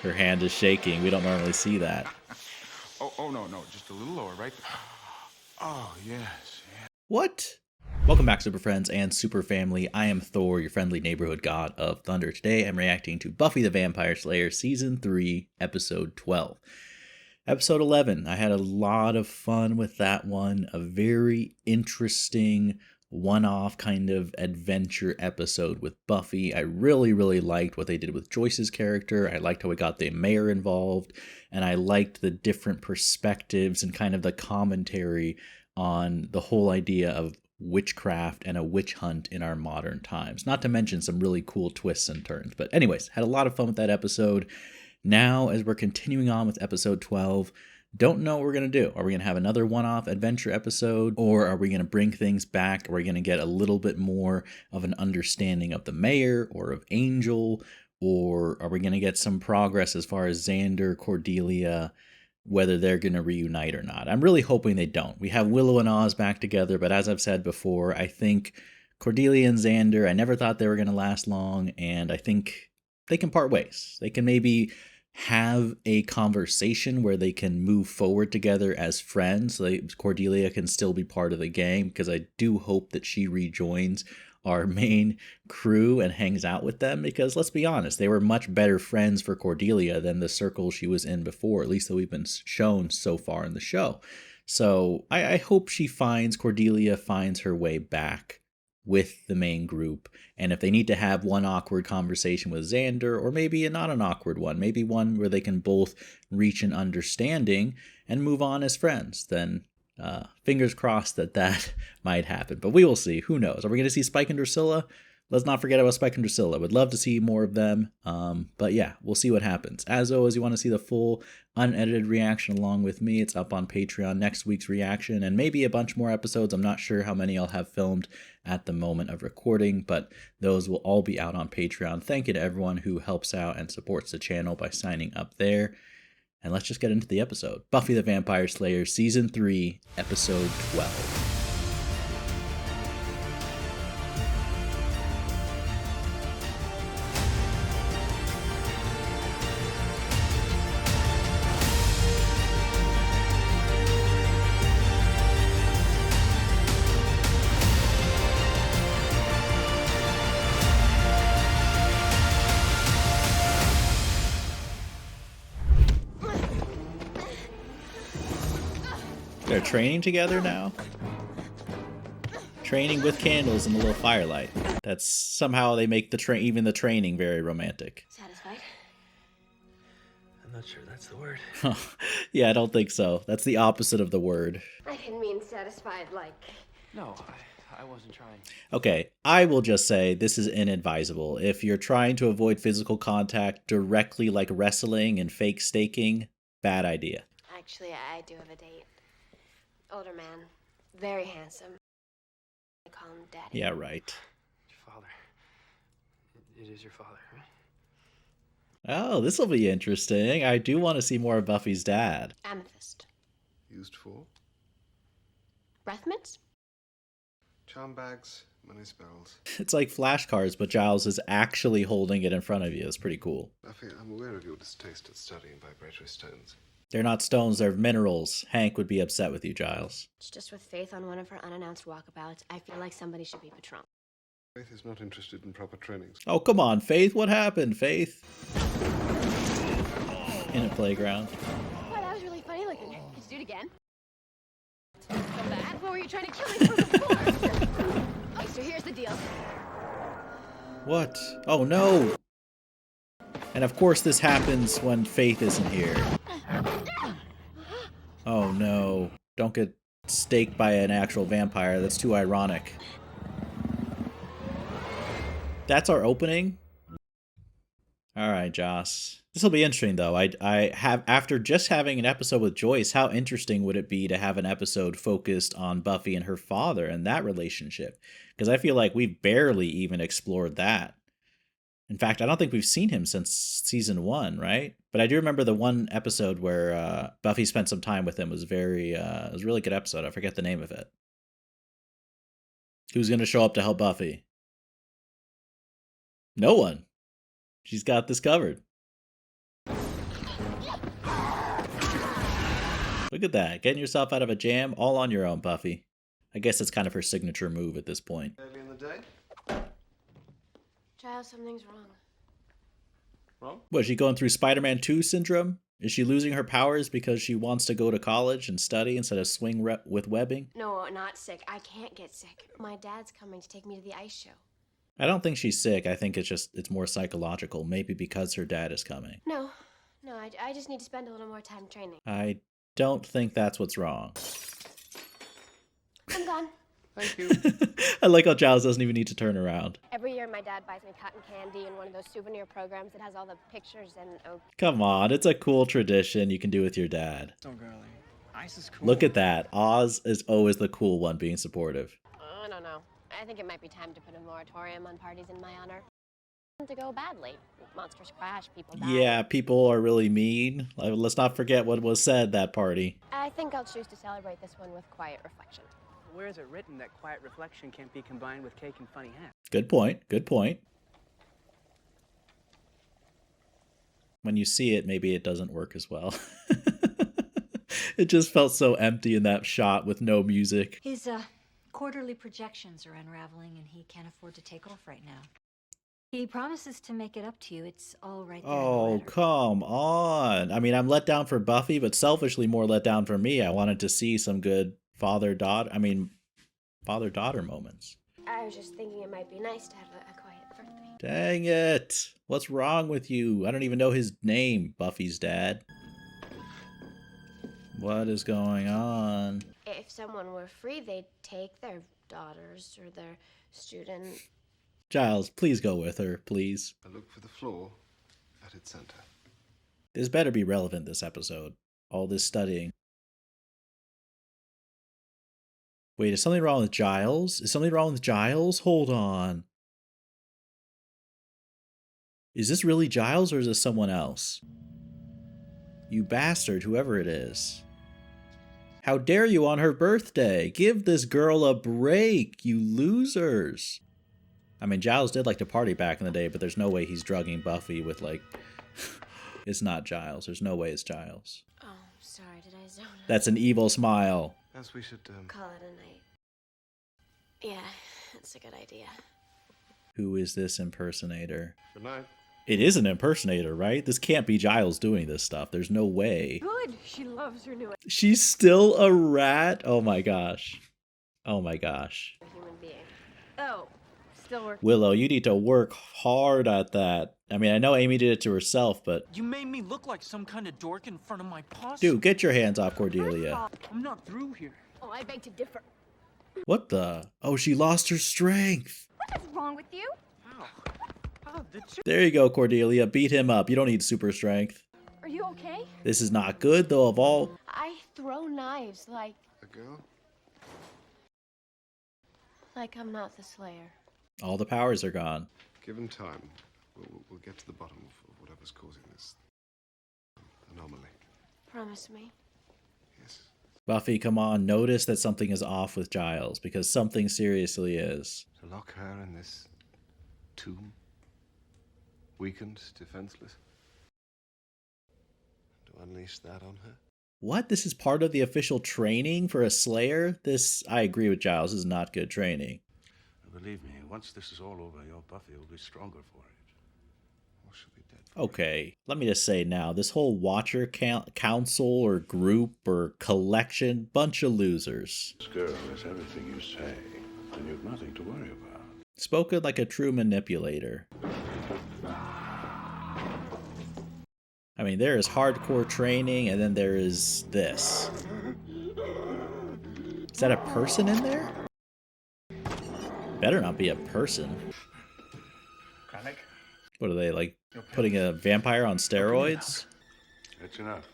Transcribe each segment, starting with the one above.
Her hand is shaking. We don't normally see that. Oh, no, just a little lower, right? Oh, yes. What? Welcome back, Super Friends and Super Family. I am Thor, your friendly neighborhood god of thunder. Today, I'm reacting to Buffy the Vampire Slayer Season 3, Episode 12. Episode 11, I had a lot of fun with that one. A very interesting one-off kind of adventure episode with Buffy. I really liked what they did with Joyce's character. I liked how we got the mayor involved, and I liked the different perspectives and kind of the commentary on the whole idea of witchcraft and a witch hunt in our modern times. Not to mention some really cool twists and turns. But anyways, had a lot of fun with that episode. Now, as we're continuing on with episode 12, don't know what we're going to do. Are we going to have another one-off adventure episode, or are we going to bring things back? Are we going to get a little bit more of an understanding of the mayor or of Angel, or are we going to get some progress as far as Xander, Cordelia, whether they're going to reunite or not? I'm really hoping they don't. We have Willow and Oz back together, but as I've said before, I think Cordelia and Xander, I never thought they were going to last long, and I think they can part ways. They can maybe have a conversation where they can move forward together as friends. So Cordelia can still be part of the gang, because I do hope that she rejoins our main crew and hangs out with them, because let's be honest, they were much better friends for Cordelia than the circle she was in before, at least that we've been shown so far in the show. So I hope Cordelia finds her way back with the main group. And if they need to have one awkward conversation with Xander, or maybe not an awkward one, maybe one where they can both reach an understanding and move on as friends, then fingers crossed that might happen. But we will see. Who knows? Are we going to see Spike and Drusilla? Let's not forget about Spike and Drusilla. Would love to see more of them. But yeah, we'll see what happens. As always, you want to see the full unedited reaction along with me. It's up on Patreon, next week's reaction, and maybe a bunch more episodes. I'm not sure how many I'll have filmed at the moment of recording, but those will all be out on Patreon. Thank you to everyone who helps out and supports the channel by signing up there. And let's just get into the episode. Buffy the Vampire Slayer, Season 3, Episode 12. They're training together now? Training with candles and a little firelight. That's somehow they make even the training very romantic. Satisfied? I'm not sure that's the word. Yeah, I don't think so. That's the opposite of the word. I didn't mean satisfied like... No, I wasn't trying. Okay, I will just say this is inadvisable. If you're trying to avoid physical contact directly like wrestling and fake staking, bad idea. Actually, I do have a date. Older man. Very handsome. I call him Daddy. Yeah, right. Your father. It is your father, right? Oh, this will be interesting. I do want to see more of Buffy's dad. Amethyst. Used for Breath mints? charm bags, money spells. It's like flashcards, but Giles is actually holding it in front of you. It's pretty cool. Buffy, I'm aware of your distaste at studying vibratory stones. They're not stones, they're minerals. Hank would be upset with you, Giles. It's just with Faith on one of her unannounced walkabouts, I feel like somebody should be patrol. Faith is not interested in proper training. Oh, come on, Faith. What happened, Faith? In a playground. Wow, that was really funny looking. Could you do it again? From that? What were you trying to kill me for before? Okay, so here's the deal. What? Oh, no. And of course this happens when Faith isn't here. Oh, no. Don't get staked by an actual vampire. That's too ironic. That's our opening? Alright, Joss. This will be interesting, though. I have, after just having an episode with Joyce, how interesting would it be to have an episode focused on Buffy and her father and that relationship? Because I feel like we've barely even explored that. In fact, I don't think we've seen him since season 1, right? But I do remember the one episode where Buffy spent some time with him. It was it was a really good episode. I forget the name of it. Who's going to show up to help Buffy? No one. She's got this covered. Look at that. Getting yourself out of a jam all on your own, Buffy. I guess it's kind of her signature move at this point. Early in the day? Giles, something's wrong. Wrong? Was she going through Spider-Man 2 syndrome? Is she losing her powers because she wants to go to college and study instead of swing with webbing? No, not sick. I can't get sick. My dad's coming to take me to the ice show. I don't think she's sick. I think it's more psychological. Maybe because her dad is coming. No, I just need to spend a little more time training. I don't think that's what's wrong. I'm gone. Thank you. I like how Giles doesn't even need to turn around. Every year my dad buys me cotton candy and one of those souvenir programs that has all the pictures and... Oh, Come on, it's a cool tradition you can do with your dad. So girly. Ice is cool. Look at that. Oz is always the cool one being supportive. I don't know. I think it might be time to put a moratorium on parties in my honor. To go badly. Monsters crash, people die. Yeah, people are really mean. Let's not forget what was said that party. I think I'll choose to celebrate this one with quiet reflection. Where is it written that quiet reflection can't be combined with cake and funny hats? Good point. Good point. When you see it, maybe it doesn't work as well. It just felt so empty in that shot with no music. His quarterly projections are unraveling and he can't afford to take off right now. He promises to make it up to you. It's all right there in the Oh, letter. come on. I mean, I'm let down for Buffy, but selfishly more let down for me. I wanted to see some good father-daughter moments. I was just thinking it might be nice to have a quiet birthday. Dang it. What's wrong with you? I don't even know his name, Buffy's dad. What is going on? If someone were free, they'd take their daughters or their student. Giles, please go with her, please. I look for the floor at its center. This better be relevant this episode. All this studying. Wait, is something wrong with Giles? Is something wrong with Giles? Hold on. Is this really Giles or is this someone else? You bastard, whoever it is. How dare you on her birthday? Give this girl a break, you losers. I mean, Giles did like to party back in the day, but there's no way he's drugging Buffy with, like... It's not Giles. There's no way it's Giles. Oh, sorry, did I zone out? That's an evil smile. As we should, Call it a night. Yeah, that's a good idea. Who is this impersonator? Good night. It is an impersonator, right? This can't be Giles doing this stuff. There's no way. Good, she loves her new She's still a rat? Oh my gosh. Oh my gosh. human being. Oh, still working. Willow, you need to work hard at that. I mean, I know Amy did it to herself, but... You made me look like some kind of dork in front of my posse. Dude, get your hands off Cordelia. I'm not through here. Oh, I beg to differ. What the? Oh, she lost her strength. What is wrong with you? How? How did you? There you go, Cordelia. Beat him up. You don't need super strength. Are you okay? This is not good, though, of all... I throw knives like A girl? I'm not the Slayer. All the powers are gone. Given time, we'll get to the bottom of whatever's causing this anomaly. Promise me. Yes. Buffy, come on. Notice that something is off with Giles, because something seriously is. To lock her in this tomb, weakened, defenseless, to unleash that on her. What? This is part of the official training for a Slayer? This, I agree with Giles, is not good training. Believe me, once this is all over, your Buffy will be stronger for it. Or she'll be dead. Okay, let me just say now, this whole Watcher council or group or collection, bunch of losers. This girl is everything you say, and you've nothing to worry about. Spoken like a true manipulator. I mean, there is hardcore training, and then there is this. Is that a person in there? Better not be a person. Panic? What are they, like, putting a vampire on steroids? That's enough.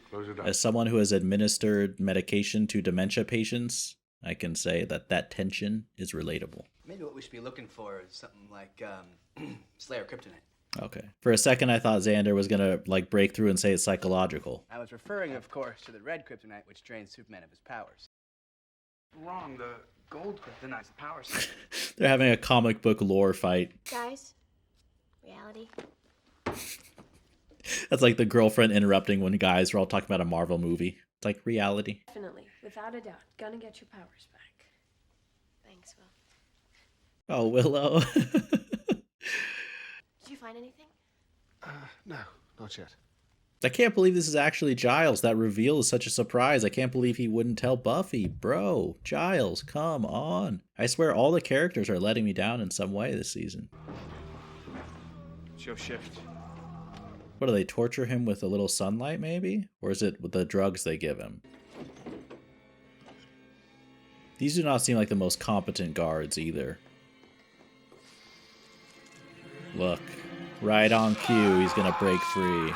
Close it up. As someone who has administered medication to dementia patients, I can say that that tension is relatable. Maybe what we should be looking for is something like Slayer Kryptonite. Okay. For a second, I thought Xander was gonna, like, break through and say it's psychological. I was referring, of course, to the red Kryptonite, which drains Superman of his powers. Wrong. The gold kryptonite's the power source. They're having a comic book lore fight. Guys, reality. That's like the girlfriend interrupting when guys are all talking about a Marvel movie. It's like reality. Definitely, without a doubt, gonna get your powers back. Thanks, Will. Oh, Willow. Did you find anything? No, not yet. I can't believe this is actually Giles. That reveal is such a surprise. I can't believe he wouldn't tell Buffy. Bro, Giles, come on. I swear all the characters are letting me down in some way this season. It's your shift. What, do they torture him with a little sunlight maybe? Or is it with the drugs they give him? These do not seem like the most competent guards either. Look, right on cue, he's gonna break free.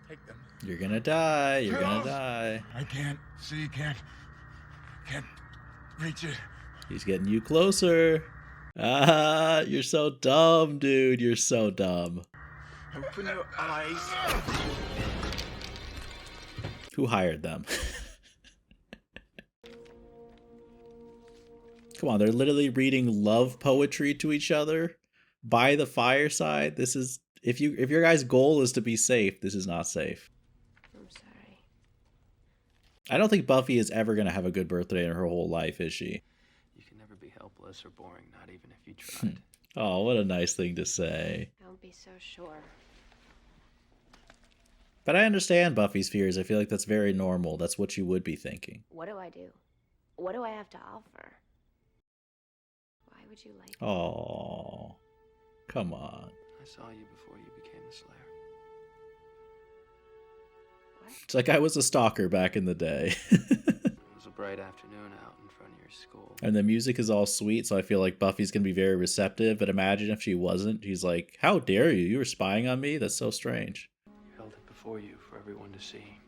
Take them. You're gonna die, you're gonna die. I can't see, can't reach it. He's getting you closer. Ah, you're so dumb, dude. You're so dumb. Open your eyes. Who hired them? Come on, they're literally reading love poetry to each other by the fireside. This is if your guy's goal is to be safe, this is not safe. I'm sorry. I don't think Buffy is ever gonna have a good birthday in her whole life, is she? You can never be helpless or boring, not even if you tried. Oh, what a nice thing to say. Don't be so sure. But I understand Buffy's fears. I feel like that's very normal. That's what you would be thinking. What do I do? What do I have to offer? Why would you like me? Oh, come on. I saw you before you became the Slayer. What? It's like I was a stalker back in the day. It was a bright afternoon out in front of your school. And the music is all sweet, so I feel like Buffy's gonna be very receptive. But imagine if she wasn't. She's like, how dare you? You were spying on me? That's so strange. You held it before you for everyone to see.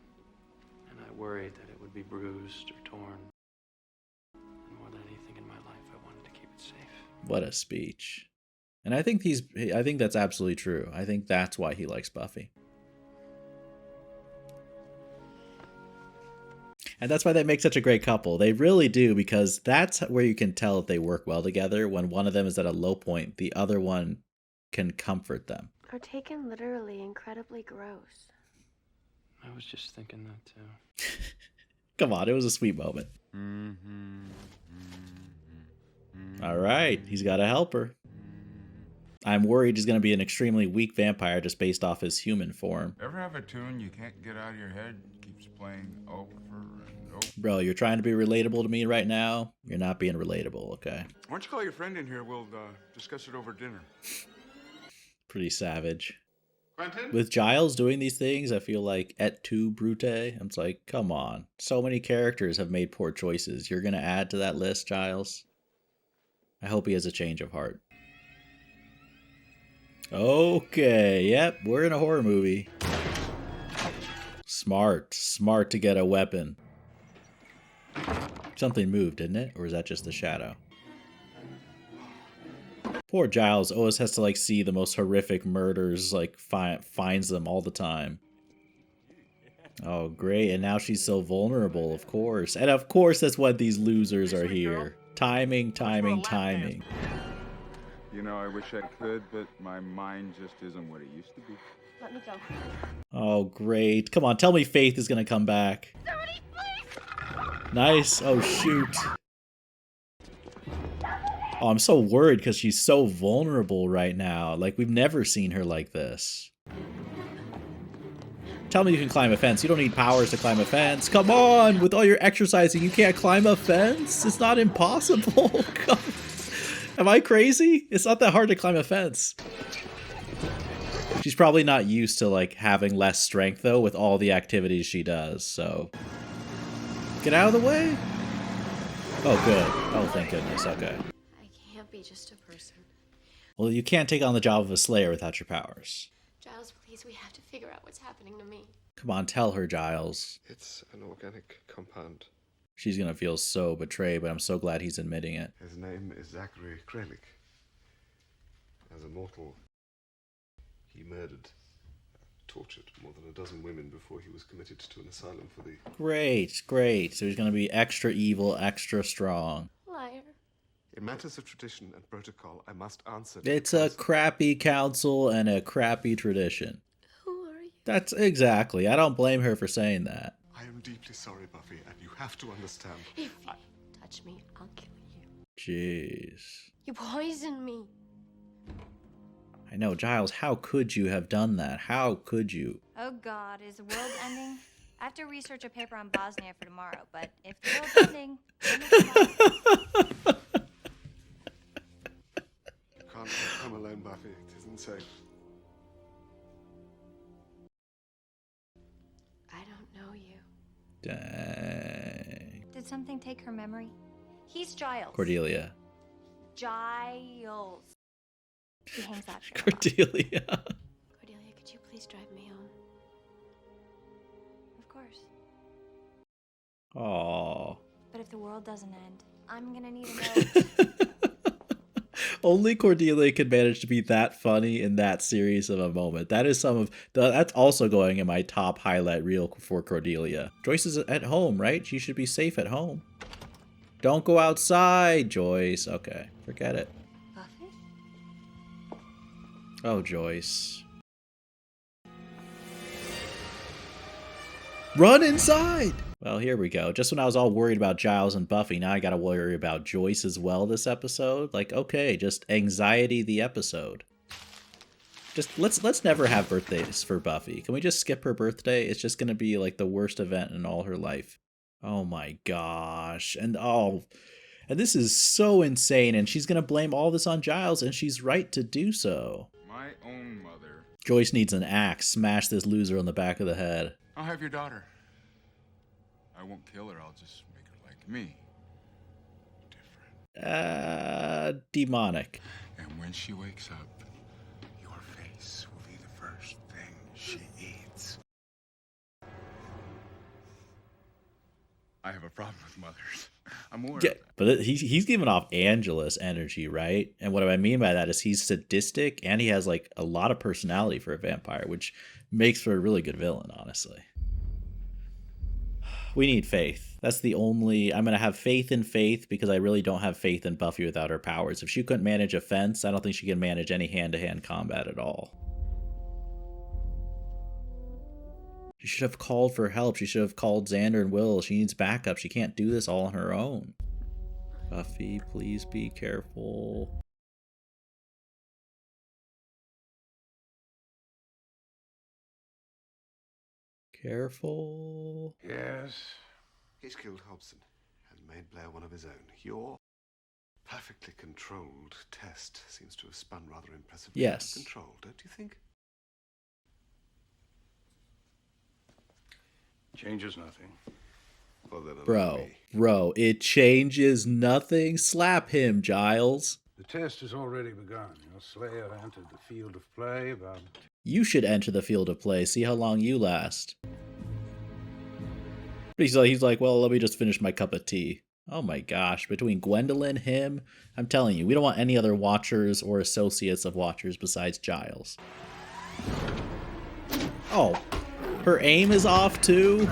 And I worried that it would be bruised or torn. And more than anything in my life, I wanted to keep it safe. What a speech. And I think that's absolutely true. I think that's why he likes Buffy. And that's why they make such a great couple. They really do, because that's where you can tell if they work well together. When one of them is at a low point, the other one can comfort them. Are taken literally incredibly gross. I was just thinking that too. Come on, it was a sweet moment. All right, he's got to help her. I'm worried he's going to be an extremely weak vampire just based off his human form. Ever have a tune you can't get out of your head? Keeps playing over and over. Bro, you're trying to be relatable to me right now? You're not being relatable, okay? Why don't you call your friend in here? We'll discuss it over dinner. Pretty savage. Quentin? With Giles doing these things, I feel like et tu, Brute. It's like, come on. So many characters have made poor choices. You're going to add to that list, Giles? I hope he has a change of heart. Okay, yep, we're in a horror movie. Smart to get a weapon. Something moved, didn't it? Or is that just the shadow? Poor Giles always has to like see the most horrific murders, like finds them all the time. Oh, great. And now she's so vulnerable, of course. And of course that's why these losers are here. Timing. You know, I wish I could, but my mind just isn't what it used to be. Let me go. Oh, great. Come on, tell me Faith is going to come back. Somebody, please! Nice. Oh, shoot. Oh, I'm so worried because she's so vulnerable right now. Like, we've never seen her like this. Tell me you can climb a fence. You don't need powers to climb a fence. Come on! With all your exercising, you can't climb a fence? It's not impossible. Am I crazy? It's not that hard to climb a fence. She's probably not used to, like, having less strength, though, with all the activities she does, so... Get out of the way? Oh, good. Oh, thank goodness. Okay. I can't be just a person. Well, you can't take on the job of a Slayer without your powers. Giles, please, we have to figure out what's happening to me. Come on, tell her, Giles. It's an organic compound. She's gonna feel so betrayed, but I'm so glad he's admitting it. His name is Zachary Kralik. As a mortal, he murdered, tortured more than a dozen women before he was committed to an asylum for the... Great. So he's gonna be extra evil, extra strong. Liar. In matters of tradition and protocol, I must answer... It's a crappy council and a crappy tradition. Who are you? That's exactly. I don't blame her for saying that. I am deeply sorry, Buffy, and you have to understand. If you touch me, I'll kill you. Jeez. You poisoned me. I know, Giles, how could you have done that? How could you? Oh God, is the world ending? I have to research a paper on Bosnia for tomorrow, but if the world's ending, then it's fine. Can't come alone, Buffy. It isn't safe. I don't know you. Dang. Did something take her memory? He's Giles. Cordelia. Giles. He hangs out here. Cordelia. Cordelia, could you please drive me home? Of course. Aww. But if the world doesn't end, I'm gonna need a note. Only Cordelia could manage to be that funny in that serious of a moment. That is that's also going in my top highlight reel for Cordelia. Joyce is at home, right? She should be safe at home. Don't go outside, Joyce. Okay, forget it. Buffy? Oh, Joyce. Run inside! Well, here we go. Just when I was all worried about Giles and Buffy, now I gotta worry about Joyce as well this episode. Like, okay, just anxiety the episode. Just let's never have birthdays for Buffy. Can we just skip her birthday? It's just gonna be like the worst event in all her life. Oh my gosh. And this is so insane, and she's gonna blame all this on Giles, and she's right to do so. My own mother. Joyce needs an axe. Smash this loser on the back of the head. I'll have your daughter. I won't kill her, I'll just make her like me. Different. Demonic. And when she wakes up, your face will be the first thing she eats. I have a problem with mothers. I'm aware. Yeah, but he's giving off Angelus energy, right? And what I mean by that is he's sadistic and he has like a lot of personality for a vampire, which makes for a really good villain, honestly. We need faith. That's the only... I'm going to have faith in Faith because I really don't have faith in Buffy without her powers. If she couldn't manage a fence, I don't think she can manage any hand-to-hand combat at all. She should have called for help. She should have called Xander and Will. She needs backup. She can't do this all on her own. Buffy, please be careful. Careful. Yes. He's killed Hobson and made Blair one of his own. Your perfectly controlled test seems to have spun rather impressively. Yes. Controlled, don't you think? Changes nothing. Well, then, Bro, it changes nothing. Slap him, Giles. The test has already begun. Your slayer entered the field of play about... You should enter the field of play. See how long you last. But he's like, well, let me just finish my cup of tea. Oh my gosh. Between Gwendolyn, him, I'm telling you, we don't want any other Watchers or associates of Watchers besides Giles. Oh, her aim is off too?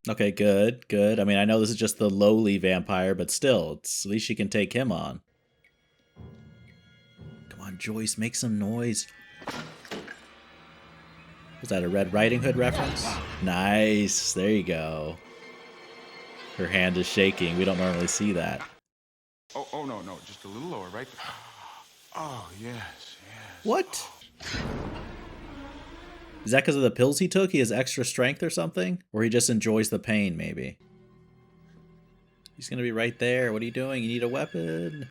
Okay, good. I mean, I know this is just the lowly vampire, but still, at least she can take him on. Come on, Joyce, make some noise. Was that a Red Riding Hood reference? Nice. There you go. Her hand is shaking. We don't normally see that. Oh, no, just a little lower, right? Oh, yes. What? Is that because of the pills he took? He has extra strength or something? Or he just enjoys the pain, maybe? He's gonna be right there. What are you doing? You need a weapon.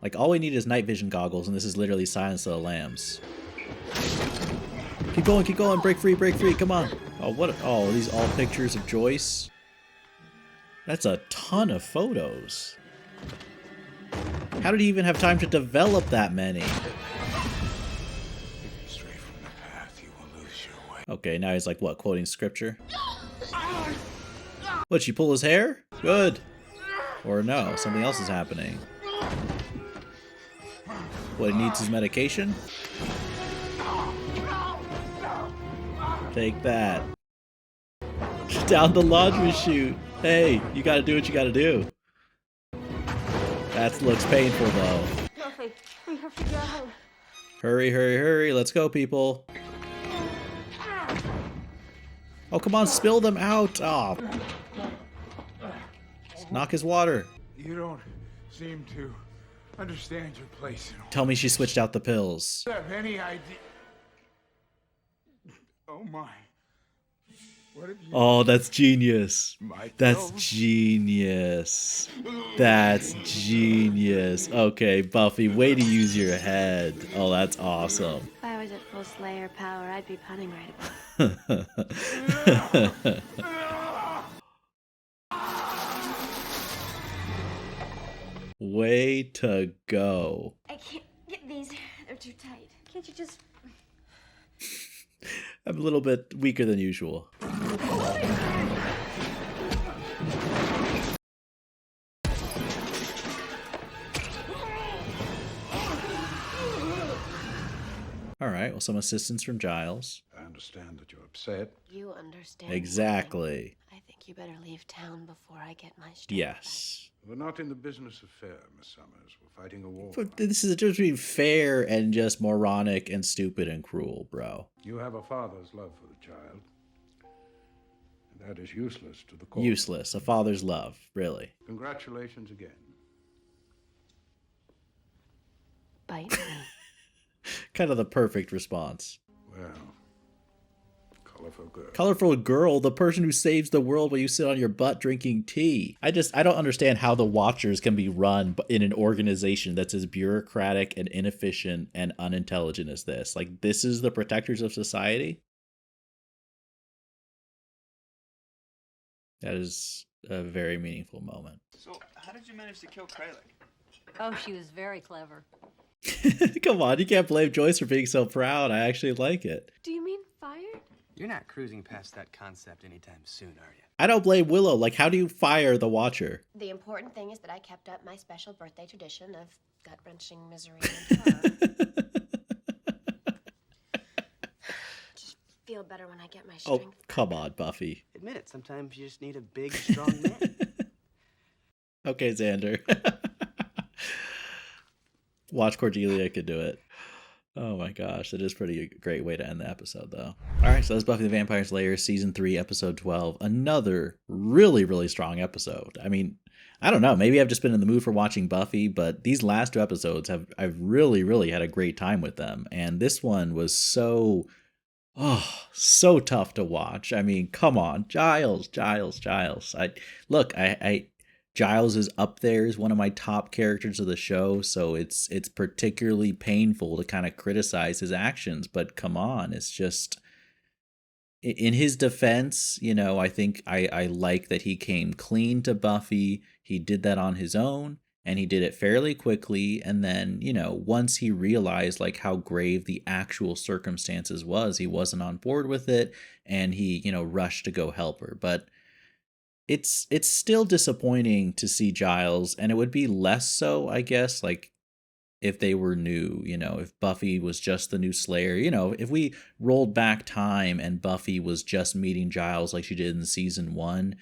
Like, all we need is night vision goggles, and this is literally Silence of the Lambs. Keep going, break free, come on. Oh, what? Oh, are these all pictures of Joyce? That's a ton of photos. How did he even have time to develop that many? Stray from the path, you will lose your way. Okay, now he's like, what, quoting scripture? What, she pull his hair? Good. Or no, something else is happening. What, he needs his medication? Take that. Down the laundry chute. Hey, you gotta do what you gotta do. That looks painful though. Buffy, we have to go. Hurry, let's go, people. Oh, come on, spill them out. Oh. Knock his water. You don't seem to understand your place in all. Tell me she switched out the pills. Do you have any idea? Oh my. What have you Oh, that's genius. My That's pills? genius. That's genius. Okay, Buffy, way to use your head. Oh, that's awesome. If I was at full Slayer power, I'd be punning right about. Way to go. I can't get these. They're too tight. Can't you just... I'm a little bit weaker than usual. All right, well, some assistance from Giles. I understand that you're upset. You understand. Exactly. I think you better leave town before I get my strength Yes. We're not in the business of fair, Miss Summers. We're fighting a war. But this is just between fair and just moronic and stupid and cruel, bro. You have a father's love for the child. And that is useless to the cause. Useless. A father's love, really. Congratulations again. Bite me. Kind of the perfect response. Well, colorful girl. Colorful girl, the person who saves the world while you sit on your butt drinking tea. I don't understand how the Watchers can be run in an organization that's as bureaucratic and inefficient and unintelligent as this. Like, this is the protectors of society? That is a very meaningful moment. So, how did you manage to kill Kralik? Oh, she was very clever. Come on, you can't blame Joyce for being so proud. I actually like it. Do you mean fired? You're not cruising past that concept anytime soon, are you? I don't blame Willow. Like, how do you fire the Watcher? The important thing is that I kept up my special birthday tradition of gut-wrenching misery and terror. Just feel better when I get my Oh, strength back. come on, Buffy. Admit it, sometimes you just need a big, strong man. Okay, Xander. Watch Cordelia could do it. Oh my gosh, that is pretty great way to end the episode, though. All right, so that's Buffy the Vampire Slayer, Season 3, Episode 12. Another really, really strong episode. I mean, I don't know, maybe I've just been in the mood for watching Buffy, but these last two episodes, I've really, really had a great time with them. And this one was so tough to watch. I mean, come on, Giles. Giles is up there as one of my top characters of the show, so it's particularly painful to kind of criticize his actions, but come on, it's just, in his defense, you know, I think I like that he came clean to Buffy. He did that on his own, and he did it fairly quickly, and then, you know, once he realized like how grave the actual circumstances was, he wasn't on board with it, and he, you know, rushed to go help her. But it's still disappointing to see Giles, and it would be less so, I guess, like if they were new, you know, if Buffy was just the new Slayer, you know, if we rolled back time and Buffy was just meeting Giles like she did in Season 1,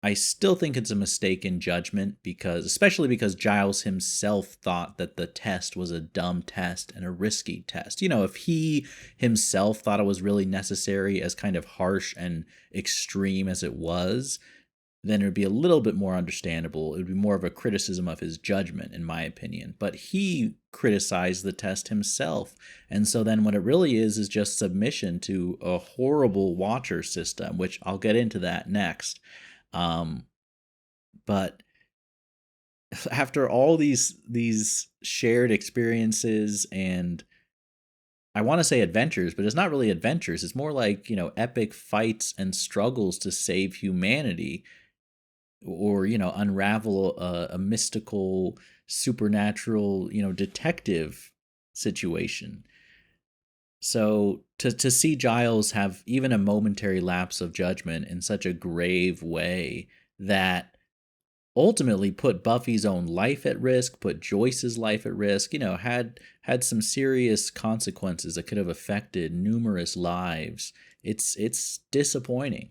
I still think it's a mistake in judgment, especially because Giles himself thought that the test was a dumb test and a risky test. You know, if he himself thought it was really necessary, as kind of harsh and extreme as it was, then it would be a little bit more understandable. It would be more of a criticism of his judgment, in my opinion. But he criticized the test himself. And so then what it really is just submission to a horrible Watcher system, which I'll get into that next. But after all these shared experiences, and I want to say adventures, but it's not really adventures. It's more like, you know, epic fights and struggles to save humanity, or, you know, unravel a mystical, supernatural, you know, detective situation. So to see Giles have even a momentary lapse of judgment in such a grave way that ultimately put Buffy's own life at risk, put Joyce's life at risk, you know, had some serious consequences that could have affected numerous lives. It's disappointing.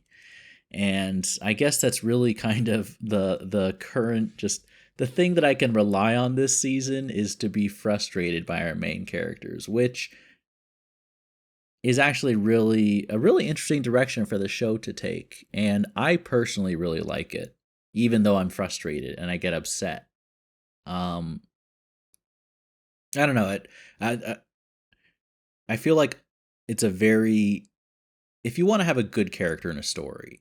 And I guess that's really kind of the current, just the thing that I can rely on this season is to be frustrated by our main characters, which is actually really a really interesting direction for the show to take. And I personally really like it, even though I'm frustrated and I get upset. Um, I don't know. I feel like it's a very, if you want to have a good character in a story,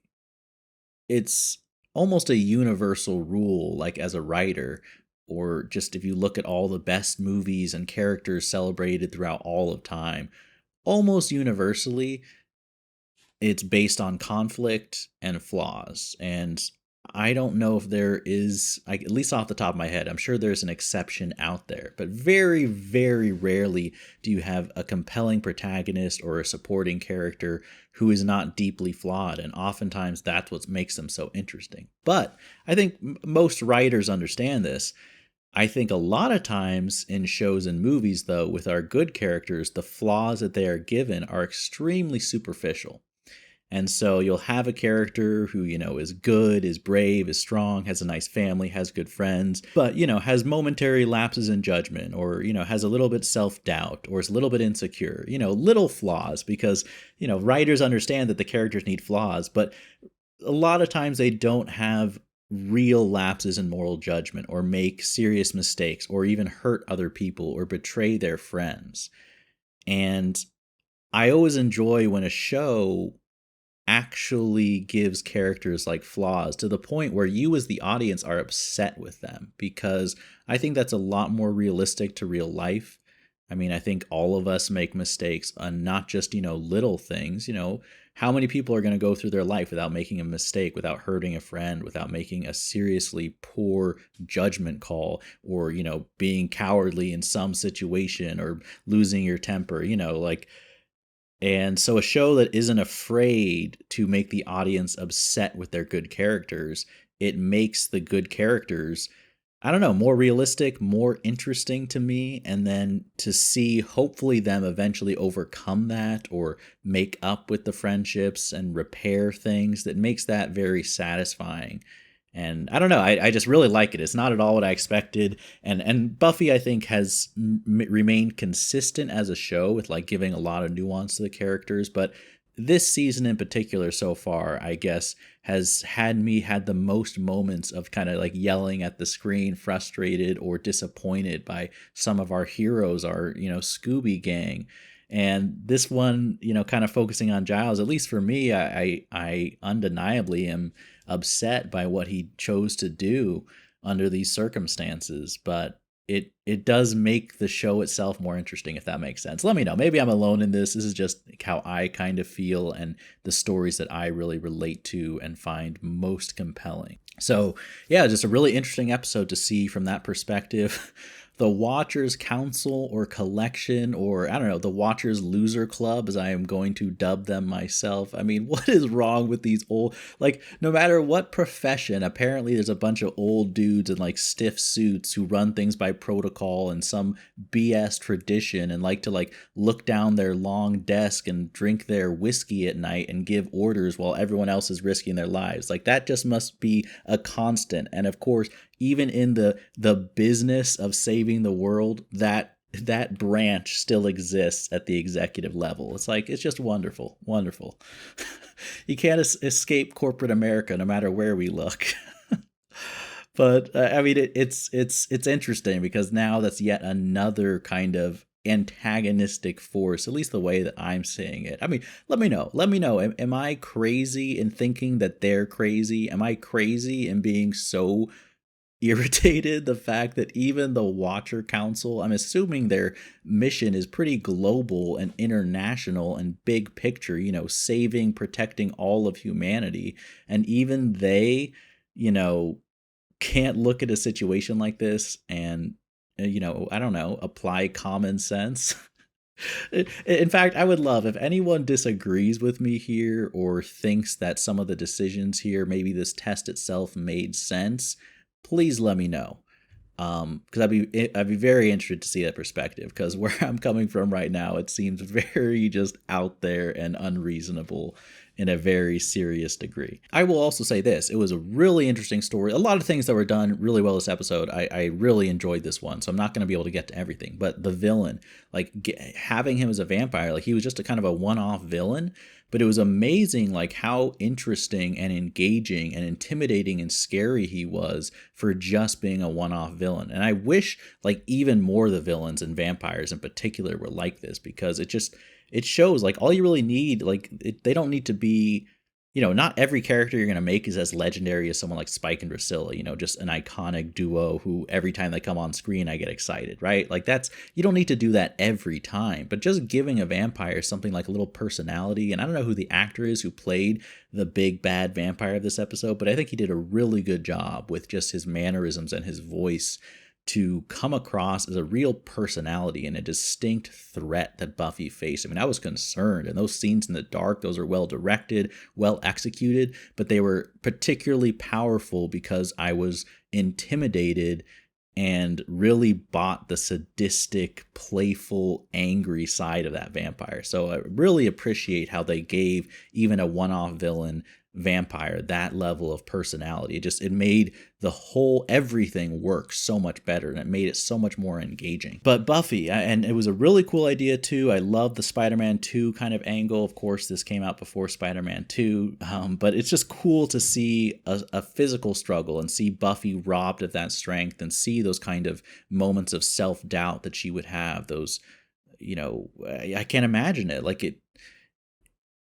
it's almost a universal rule, like as a writer, or just if you look at all the best movies and characters celebrated throughout all of time, almost universally, it's based on conflict and flaws. And I don't know if there is, at least off the top of my head, I'm sure there's an exception out there, but very, very rarely do you have a compelling protagonist or a supporting character who is not deeply flawed. And oftentimes that's what makes them so interesting. But I think most writers understand this. I think a lot of times in shows and movies, though, with our good characters, the flaws that they are given are extremely superficial. And so you'll have a character who, is good, is brave, is strong, has a nice family, has good friends, but, has momentary lapses in judgment, or, has a little bit self-doubt, or is a little bit insecure, little flaws, because, writers understand that the characters need flaws, but a lot of times they don't have real lapses in moral judgment, or make serious mistakes, or even hurt other people, or betray their friends. And I always enjoy when a show actually gives characters like flaws to the point where you as the audience are upset with them, because I think that's a lot more realistic to real life. I mean, I think all of us make mistakes on not just, little things. How many people are going to go through their life without making a mistake, without hurting a friend, without making a seriously poor judgment call, or, being cowardly in some situation, or losing your temper, and so a show that isn't afraid to make the audience upset with their good characters, it makes the good characters, I don't know, more realistic, more interesting to me. And then to see hopefully them eventually overcome that, or make up with the friendships and repair things, that makes that very satisfying. And I don't know, I just really like it. It's not at all what I expected. And Buffy, I think, has remained consistent as a show with like giving a lot of nuance to the characters. But this season in particular so far, I guess, has had the most moments of kind of like yelling at the screen, frustrated or disappointed by some of our heroes, our, Scooby Gang. And this one, kind of focusing on Giles, at least for me, I undeniably am upset by what he chose to do under these circumstances. But it does make the show itself more interesting, if that makes sense. Let me know. Maybe I'm alone in this. This is just how I kind of feel, and the stories that I really relate to and find most compelling. So yeah, just a really interesting episode to see from that perspective. The Watchers Council or Collection, or I don't know, the Watchers Loser Club, as I am going to dub them myself. I mean, what is wrong with these old, like, no matter what profession, apparently there's a bunch of old dudes in like stiff suits who run things by protocol and some BS tradition, and like to like look down their long desk and drink their whiskey at night and give orders while everyone else is risking their lives. Like, that just must be a constant. And of course, even in the business of saving the world, that branch still exists at the executive level. It's just wonderful. You can't escape corporate America, no matter where we look. But I mean, it's interesting, because now that's yet another kind of antagonistic force, at least the way that I'm seeing it. I mean, let me know. Am I crazy in thinking that they're crazy? Am I crazy in being so irritated the fact that even the Watcher Council, I'm assuming their mission is pretty global and international and big picture, saving, protecting all of humanity, and even they, can't look at a situation like this and, I don't know, apply common sense. In fact, I would love if anyone disagrees with me here, or thinks that some of the decisions here, maybe this test itself made sense, please let me know. Because I'd be very interested to see that perspective, because where I'm coming from right now, it seems very just out there and unreasonable. in a very serious degree. I will also say this, it was a really interesting story. A lot of things that were done really well this episode. I really enjoyed this one, so I'm not going to be able to get to everything. But the villain, like having him as a vampire, like he was just a kind of a one-off villain, but it was amazing like how interesting and engaging and intimidating and scary he was for just being a one-off villain. And I wish like even more of the villains and vampires in particular were like this, because it shows like all you really need, like they don't need to be, not every character you're going to make is as legendary as someone like Spike and Drusilla, just an iconic duo who every time they come on screen I get excited, right? Like you don't need to do that every time, but just giving a vampire something like a little personality. And I don't know who the actor is who played the big bad vampire of this episode, but I think he did a really good job with just his mannerisms and his voice to come across as a real personality and a distinct threat that Buffy faced. I mean, I was concerned, and those scenes in the dark, those are well directed, well executed, but they were particularly powerful because I was intimidated and really bought the sadistic, playful, angry side of that vampire. So I really appreciate how they gave even a one-off villain vampire that level of personality. It made the whole everything work so much better, and it made it so much more engaging. But Buffy, and it was a really cool idea too. I love the Spider-Man 2 kind of angle. Of course, this came out before Spider-Man 2, but it's just cool to see a physical struggle and see Buffy robbed of that strength and see those kind of moments of self-doubt that she would have. Those, I can't imagine it. Like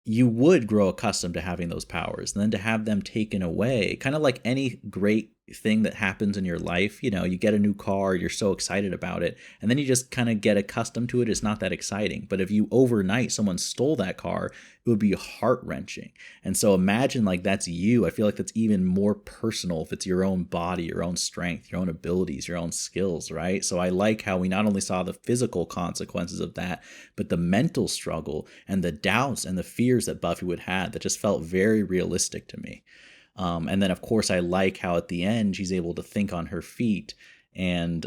you would grow accustomed to having those powers, and then to have them taken away, kind of like any great thing that happens in your life. You get a new car, you're so excited about it, and then you just kind of get accustomed to it. It's not that exciting. But if you overnight someone stole that car, it would be heart-wrenching. And so imagine like that's you. I feel like that's even more personal if it's your own body, your own strength, your own abilities, your own skills, right? So I like how we not only saw the physical consequences of that, but the mental struggle and the doubts and the fears that Buffy would have that just felt very realistic to me. And then, of course, I like how at the end she's able to think on her feet and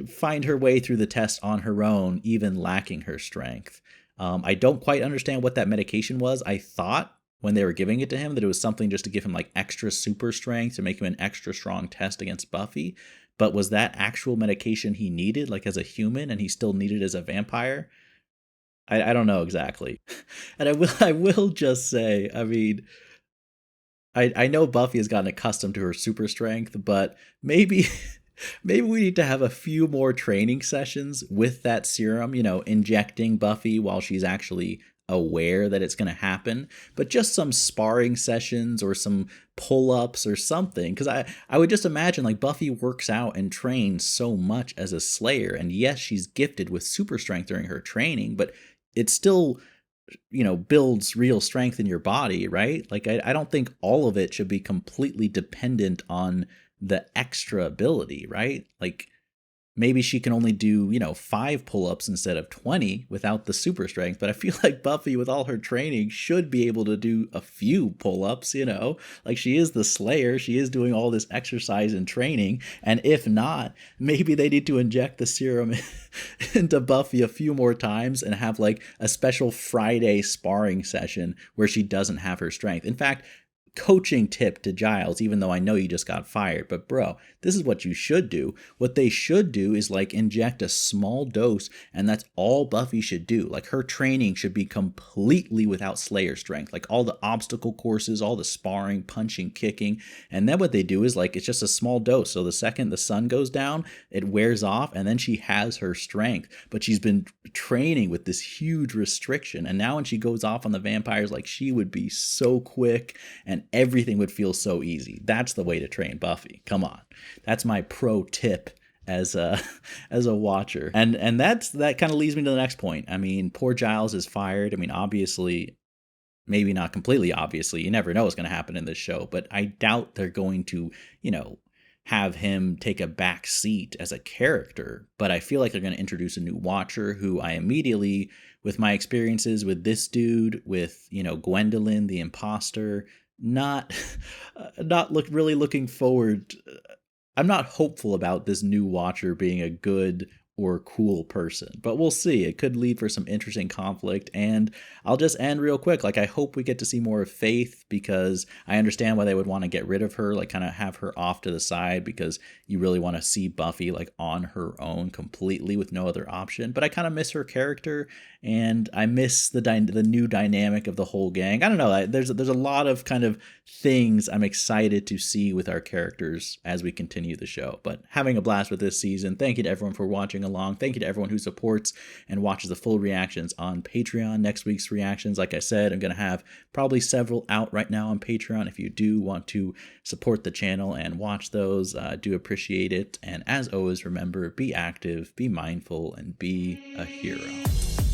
find her way through the test on her own, even lacking her strength. I don't quite understand what that medication was. I thought when they were giving it to him that it was something just to give him like extra super strength to make him an extra strong test against Buffy. But was that actual medication he needed, like as a human, and he still needed as a vampire? I don't know exactly. And I will just say, I mean, I know Buffy has gotten accustomed to her super strength, but maybe we need to have a few more training sessions with that serum, injecting Buffy while she's actually aware that it's going to happen, but just some sparring sessions or some pull-ups or something. Because I would just imagine like Buffy works out and trains so much as a Slayer, and yes, she's gifted with super strength during her training, but it's still builds real strength in your body, right? Like I don't think all of it should be completely dependent on the extra ability, right? Like maybe she can only do 5 pull-ups instead of 20 without the super strength, but I feel like Buffy with all her training should be able to do a few pull-ups. Like she is the Slayer, she is doing all this exercise and training, and if not, maybe they need to inject the serum into Buffy a few more times and have like a special Friday sparring session where she doesn't have her strength. In fact, coaching tip to Giles, even though I know you just got fired, but bro, this is what you should do. What they should do is like inject a small dose, and that's all Buffy should do. Like her training should be completely without Slayer strength, like all the obstacle courses, all the sparring, punching, kicking, and then what they do is like it's just a small dose. So the second the sun goes down, it wears off, and then she has her strength, but she's been training with this huge restriction, and now when she goes off on the vampires, like she would be so quick and everything would feel so easy. That's the way to train Buffy. Come on. That's my pro tip as a watcher. And that kind of leads me to the next point. I mean, poor Giles is fired. I mean, obviously, maybe not completely obviously. You never know what's going to happen in this show, but I doubt they're going to, have him take a back seat as a character. But I feel like they're going to introduce a new watcher who I immediately, with my experiences with this dude, with, Gwendolyn, the imposter, not really looking forward. I'm not hopeful about this new watcher being a good or cool person, but we'll see. It could lead for some interesting conflict. And I'll just end real quick. Like, I hope we get to see more of Faith, because I understand why they would want to get rid of her, like kind of have her off to the side, because you really want to see Buffy like on her own completely with no other option. But I kind of miss her character, and I miss the new dynamic of the whole gang. I don't know. There's a lot of kind of things I'm excited to see with our characters as we continue the show. But having a blast with this season. Thank you to everyone for watching along. Thank you to everyone who supports and watches the full reactions on Patreon. Next week's reactions, like I said, I'm going to have probably several out right now on Patreon. If you do want to support the channel and watch those, I do appreciate it. And as always, remember, be active, be mindful, and be a hero.